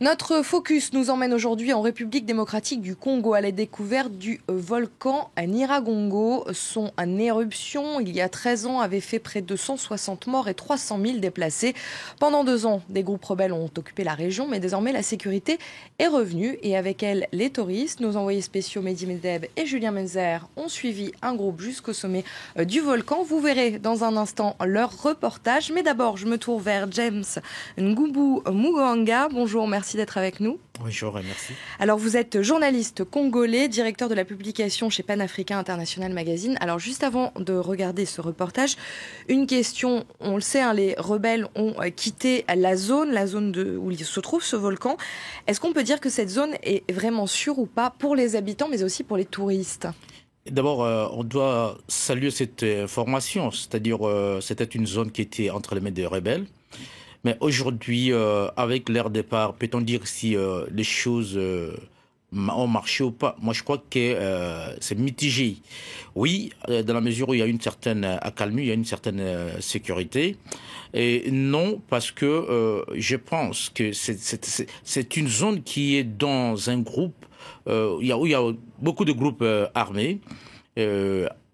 Notre focus nous emmène aujourd'hui en République démocratique du Congo à la découverte du volcan Nyiragongo. Son éruption, il y a 13 ans, avait fait près de 160 morts et 300 000 déplacés. Pendant 2 ans, des groupes rebelles ont occupé la région, mais désormais la sécurité est revenue et avec elle les touristes. Nos envoyés spéciaux Mehdi Medeb et Julien Menzer ont suivi un groupe jusqu'au sommet du volcan. Vous verrez dans un instant leur reportage. Mais d'abord, je me tourne vers James Ngubu Muganga. Bonjour, merci d'être avec nous. Bonjour et merci. Alors vous êtes journaliste congolais, directeur de la publication chez Panafricain International Magazine. Alors juste avant de regarder ce reportage, une question, on le sait, les rebelles ont quitté la zone où il se trouve ce volcan. Est-ce qu'on peut dire que cette zone est vraiment sûre ou pas pour les habitants mais aussi pour les touristes ? D'abord, on doit saluer cette information, c'est-à-dire c'était une zone qui était entre les mains des rebelles. Mais aujourd'hui, avec leur départ, peut-on dire si les choses ont marché ou pas? Moi, je crois que c'est mitigé. Oui, dans la mesure où il y a une certaine accalmie, il y a une certaine sécurité. Et non, parce que je pense que c'est une zone qui est dans un groupe où il y a beaucoup de groupes armés.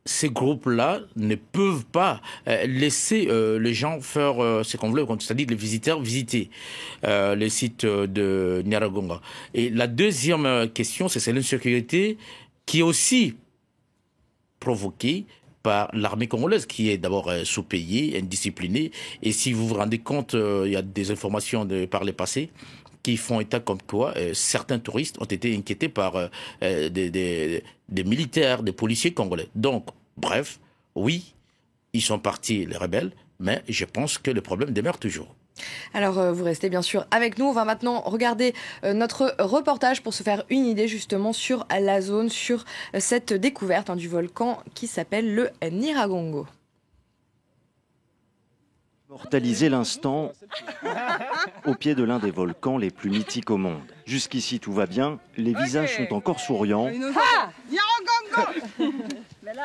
Ces groupes-là ne peuvent pas laisser les gens faire ce qu'on voulait, c'est-à-dire les visiteurs visiter les sites de Nyiragongo. Et la deuxième question, c'est l'insécurité qui est aussi provoquée par l'armée congolaise, qui est d'abord sous-payée, indisciplinée. Et si vous vous rendez compte, il y a des informations par le passé qui font état comme quoi certains touristes ont été inquiétés par des militaires, des policiers congolais. Donc, bref, oui, ils sont partis, les rebelles, mais je pense que le problème demeure toujours. Alors, vous restez bien sûr avec nous. On va maintenant regarder notre reportage pour se faire une idée justement sur la zone, sur cette découverte du volcan qui s'appelle le Nyiragongo. Immortaliser l'instant au pied de l'un des volcans les plus mythiques au monde. Jusqu'ici, tout va bien, les visages sont encore souriants.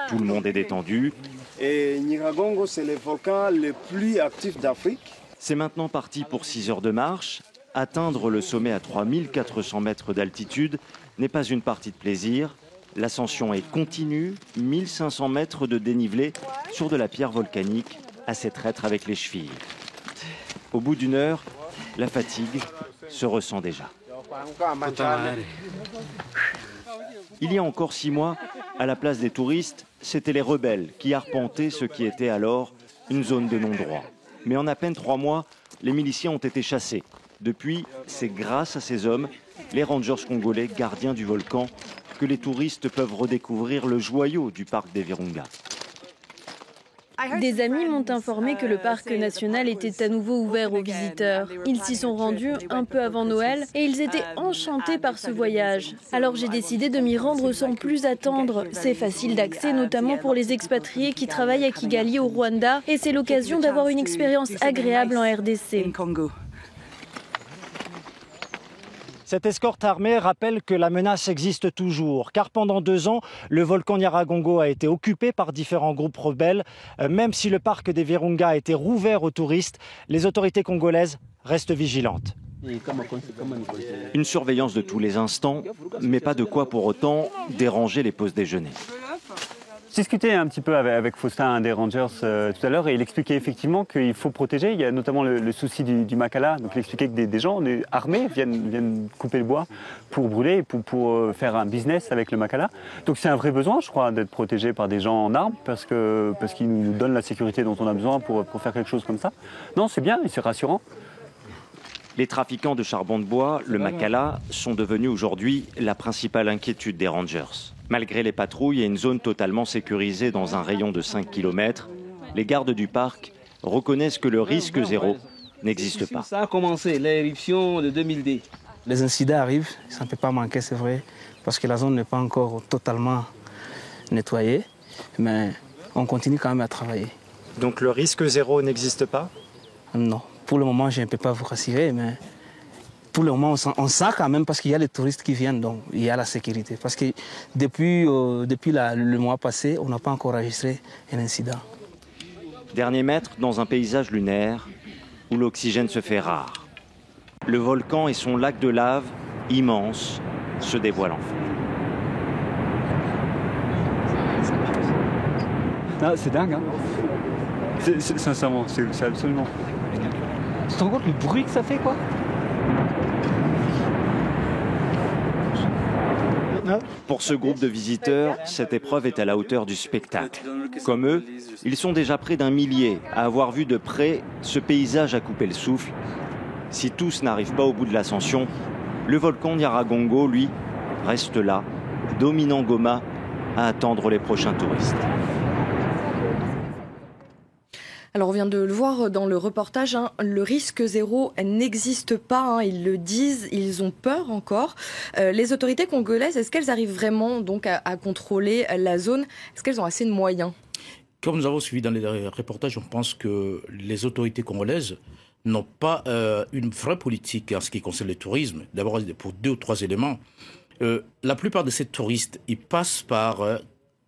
Tout le monde est détendu. Et Nyiragongo, c'est le volcan le plus actif d'Afrique. C'est maintenant parti pour 6 heures de marche. Atteindre le sommet à 3400 mètres d'altitude n'est pas une partie de plaisir. L'ascension est continue, 1500 mètres de dénivelé sur de la pierre volcanique, assez traître avec les chevilles. Au bout d'une heure, la fatigue se ressent déjà. Il y a encore 6 mois, à la place des touristes, c'étaient les rebelles qui arpentaient ce qui était alors une zone de non-droit. Mais en à peine 3 mois, les miliciens ont été chassés. Depuis, c'est grâce à ces hommes, les rangers congolais gardiens du volcan, que les touristes peuvent redécouvrir le joyau du parc des Virunga. Des amis m'ont informé que le parc national était à nouveau ouvert aux visiteurs. Ils s'y sont rendus un peu avant Noël et ils étaient enchantés par ce voyage. Alors j'ai décidé de m'y rendre sans plus attendre. C'est facile d'accès, notamment pour les expatriés qui travaillent à Kigali au Rwanda, et c'est l'occasion d'avoir une expérience agréable en RDC. Cette escorte armée rappelle que la menace existe toujours, car pendant 2 ans, le volcan Nyiragongo a été occupé par différents groupes rebelles. Même si le parc des Virunga a été rouvert aux touristes, les autorités congolaises restent vigilantes. Une surveillance de tous les instants, mais pas de quoi pour autant déranger les pauses déjeuner. J'ai discuté un petit peu avec Faustin, un des rangers, tout à l'heure, et il expliquait effectivement qu'il faut protéger. Il y a notamment le souci du Makala. Donc il expliquait que des gens armés viennent couper le bois pour brûler, pour faire un business avec le Makala. Donc c'est un vrai besoin, je crois, d'être protégé par des gens en armes, parce qu'ils nous donnent la sécurité dont on a besoin pour faire quelque chose comme ça. Non, c'est bien et c'est rassurant. Les trafiquants de charbon de bois, le Makala, sont devenus aujourd'hui la principale inquiétude des rangers. Malgré les patrouilles et une zone totalement sécurisée dans un rayon de 5 km, les gardes du parc reconnaissent que le risque zéro n'existe pas. Ça a commencé, l'éruption de 2010. Les incidents arrivent, ça ne peut pas manquer, c'est vrai, parce que la zone n'est pas encore totalement nettoyée, mais on continue quand même à travailler. Donc le risque zéro n'existe pas ? Non, pour le moment je ne peux pas vous rassurer, mais pour le moment on sent quand même, parce qu'il y a les touristes qui viennent, donc il y a la sécurité. Parce que depuis le mois passé, on n'a pas encore enregistré un incident. Dernier mètre dans un paysage lunaire où l'oxygène se fait rare. Le volcan et son lac de lave, immense, se dévoilent enfin. Ah, c'est dingue, hein. Sincèrement, c'est absolument... Tu te rends compte le bruit que ça fait, quoi? Pour ce groupe de visiteurs, cette épreuve est à la hauteur du spectacle. Comme eux, ils sont déjà près d'1 millier à avoir vu de près ce paysage à couper le souffle. Si tous n'arrivent pas au bout de l'ascension, le volcan Nyiragongo, lui, reste là, dominant Goma, à attendre les prochains touristes. Alors on vient de le voir dans le reportage, le risque zéro n'existe pas, ils le disent, ils ont peur encore. Les autorités congolaises, est-ce qu'elles arrivent vraiment donc à contrôler la zone? Est-ce qu'elles ont assez de moyens? Comme nous avons suivi dans les reportages, on pense que les autorités congolaises n'ont pas une vraie politique en ce qui concerne le tourisme. D'abord, pour 2 ou 3 éléments. La plupart de ces touristes, ils passent par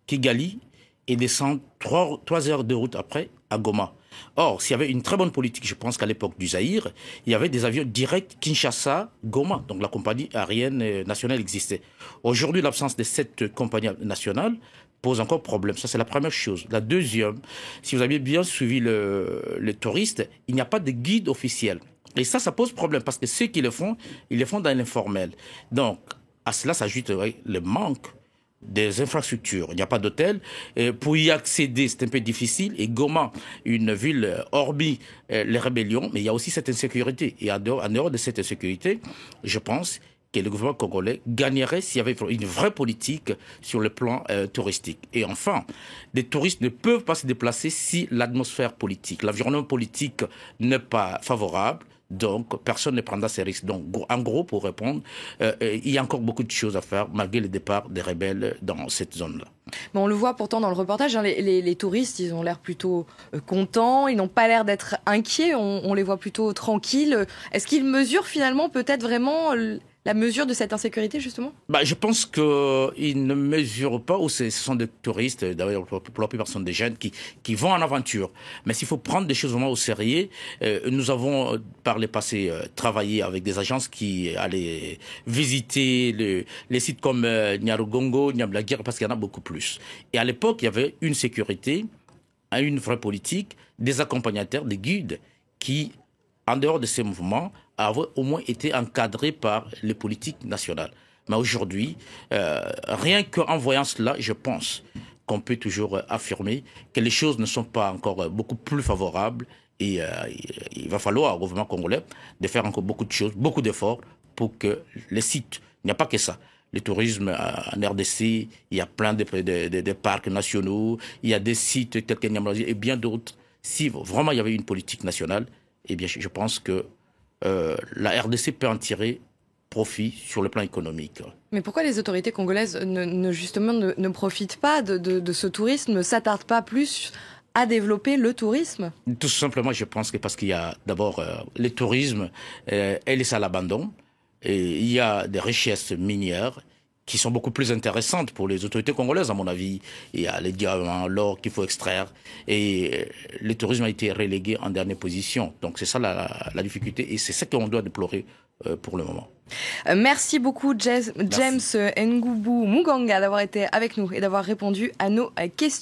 Kigali et descendent 3 heures de route après à Goma. Or, s'il y avait une très bonne politique, je pense qu'à l'époque du Zaïre, il y avait des avions directs Kinshasa-Goma. Donc la compagnie aérienne nationale existait. Aujourd'hui, l'absence de cette compagnie nationale pose encore problème. Ça, c'est la première chose. La deuxième, si vous avez bien suivi les touristes, il n'y a pas de guide officiel. Et ça pose problème parce que ceux qui le font, ils le font dans l'informel. Donc, à cela s'ajoute le manque des infrastructures. Il n'y a pas d'hôtel. Pour y accéder, c'est un peu difficile. Et Goma, une ville hormis les rébellions, mais il y a aussi cette insécurité. Et en dehors de cette insécurité, je pense que le gouvernement congolais gagnerait s'il y avait une vraie politique sur le plan touristique. Et enfin, les touristes ne peuvent pas se déplacer si l'atmosphère politique, l'environnement politique n'est pas favorable. Donc, personne ne prendra ces risques. Donc, en gros, pour répondre, il y a encore beaucoup de choses à faire malgré le départ des rebelles dans cette zone-là. Mais on le voit pourtant dans le reportage, les touristes, ils ont l'air plutôt contents, ils n'ont pas l'air d'être inquiets, on les voit plutôt tranquilles. Est-ce qu'ils mesurent finalement peut-être vraiment la mesure de cette insécurité, justement? Je pense qu'ils ne mesurent pas, ou ce sont des touristes, d'ailleurs pour la plupart sont des jeunes qui vont en aventure. Mais s'il faut prendre des choses vraiment au sérieux, nous avons par le passé travaillé avec des agences qui allaient visiter les sites comme Nyiragongo, Nyamulagira, parce qu'il y en a beaucoup plus. Et à l'époque, il y avait une sécurité, une vraie politique, des accompagnateurs, des guides qui, en dehors de ces mouvements, avaient au moins été encadrés par les politiques nationales. Mais aujourd'hui, rien qu'en voyant cela, je pense qu'on peut toujours affirmer que les choses ne sont pas encore beaucoup plus favorables et il va falloir au gouvernement congolais de faire encore beaucoup de choses, beaucoup d'efforts pour que les sites, il n'y a pas que ça. Le tourisme en RDC, il y a plein de parcs nationaux, il y a des sites tels que Nyamulagira et bien d'autres. Si vraiment il y avait une politique nationale, eh bien, je pense que la RDC peut en tirer profit sur le plan économique. Mais pourquoi les autorités congolaises ne profitent pas de ce tourisme, ne s'attardent pas plus à développer le tourisme? Tout simplement, je pense que parce qu'il y a d'abord le tourisme, elle est à l'abandon, et il y a des richesses minières qui sont beaucoup plus intéressantes pour les autorités congolaises, à mon avis. Il y a les diamants, l'or qu'il faut extraire. Et le tourisme a été relégué en dernière position. Donc c'est ça la difficulté et c'est ça qu'on doit déplorer pour le moment. Merci beaucoup James Ngoubou Muganga d'avoir été avec nous et d'avoir répondu à nos questions.